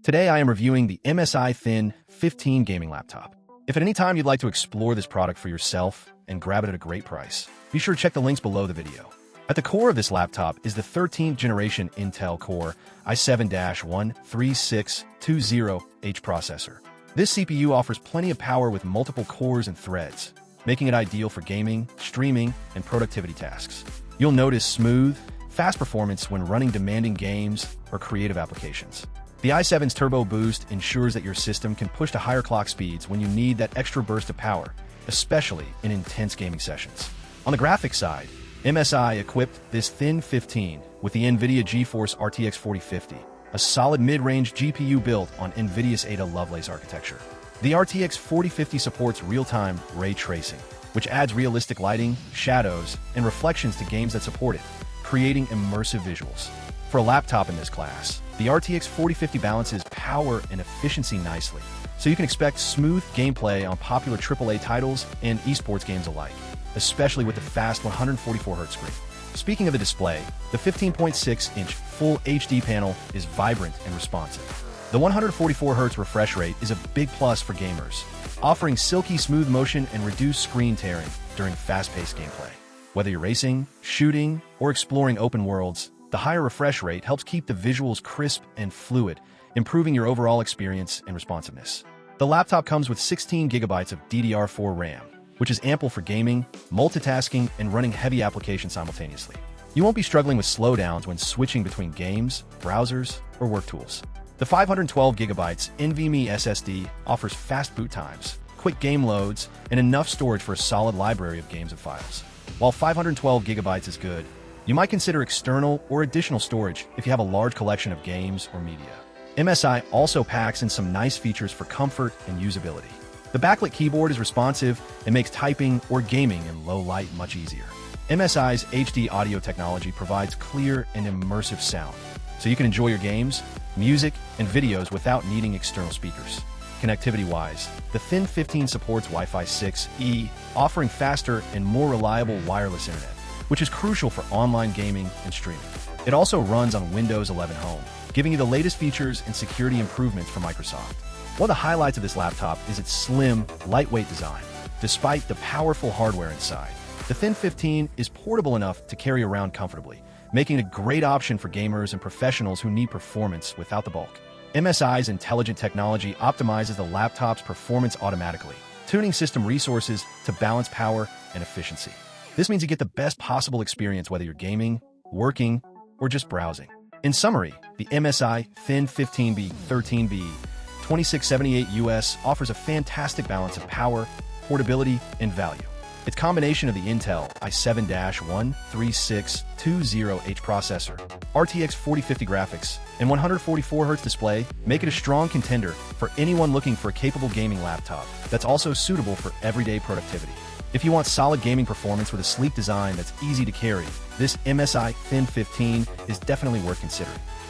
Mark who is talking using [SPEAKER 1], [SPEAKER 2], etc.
[SPEAKER 1] Today I am reviewing the MSI Thin 15 gaming laptop. If at any time you'd like to explore this product for yourself and grab it at a great price, be sure to check the links below the video. At the core of this laptop is the 13th generation Intel Core i7-13620H processor. This CPU offers plenty of power with multiple cores and threads, making it ideal for gaming, streaming, and productivity tasks. You'll notice smooth, fast performance when running demanding games or creative applications. The i7's Turbo Boost ensures that your system can push to higher clock speeds when you need that extra burst of power, especially in intense gaming sessions. On the graphics side, MSI equipped this Thin 15 with the NVIDIA GeForce RTX 4050, a solid mid-range GPU built on NVIDIA's Ada Lovelace architecture. The RTX 4050 supports real-time ray tracing, which adds realistic lighting, shadows, and reflections to games that support it, creating immersive visuals. For a laptop in this class, the RTX 4050 balances power and efficiency nicely, so you can expect smooth gameplay on popular AAA titles and esports games alike, especially with the fast 144Hz screen. Speaking of the display, the 15.6-inch Full HD panel is vibrant and responsive. The 144Hz refresh rate is a big plus for gamers, offering silky smooth motion and reduced screen tearing during fast-paced gameplay. Whether you're racing, shooting, or exploring open worlds, the higher refresh rate helps keep the visuals crisp and fluid, improving your overall experience and responsiveness. The laptop comes with 16 GB of DDR4 RAM, which is ample for gaming, multitasking, and running heavy applications simultaneously. You won't be struggling with slowdowns when switching between games, browsers, or work tools. The 512 GB NVMe SSD offers fast boot times, quick game loads, and enough storage for a solid library of games and files. While 512 GB is good, you might consider external or additional storage if you have a large collection of games or media. MSI also packs in some nice features for comfort and usability. The Backlit keyboard is responsive and makes typing or gaming in low light much easier. MSI's HD audio technology provides clear and immersive sound, so you can enjoy your games, music, and videos without needing external speakers. Connectivity-wise, the Thin 15 supports Wi-Fi 6E, offering faster and more reliable wireless internet, which is crucial for online gaming and streaming. It also runs on Windows 11 Home, giving you the latest features and security improvements from Microsoft. One of the highlights of this laptop is its slim, lightweight design. Despite the powerful hardware inside, the Thin 15 is portable enough to carry around comfortably, making it a great option for gamers and professionals who need performance without the bulk. MSI's intelligent technology optimizes the laptop's performance automatically, tuning system resources to balance power and efficiency. This means you get the best possible experience whether you're gaming, working, or just browsing. In summary, the MSI Thin 15B 13B 2678 US offers a fantastic balance of power, portability, and value. Its combination of the Intel i7-13620H processor, RTX 4050 graphics, and 144Hz display make it a strong contender for anyone looking for a capable gaming laptop that's also suitable for everyday productivity. If you want solid gaming performance with a sleek design that's easy to carry, this MSI Thin 15 is definitely worth considering.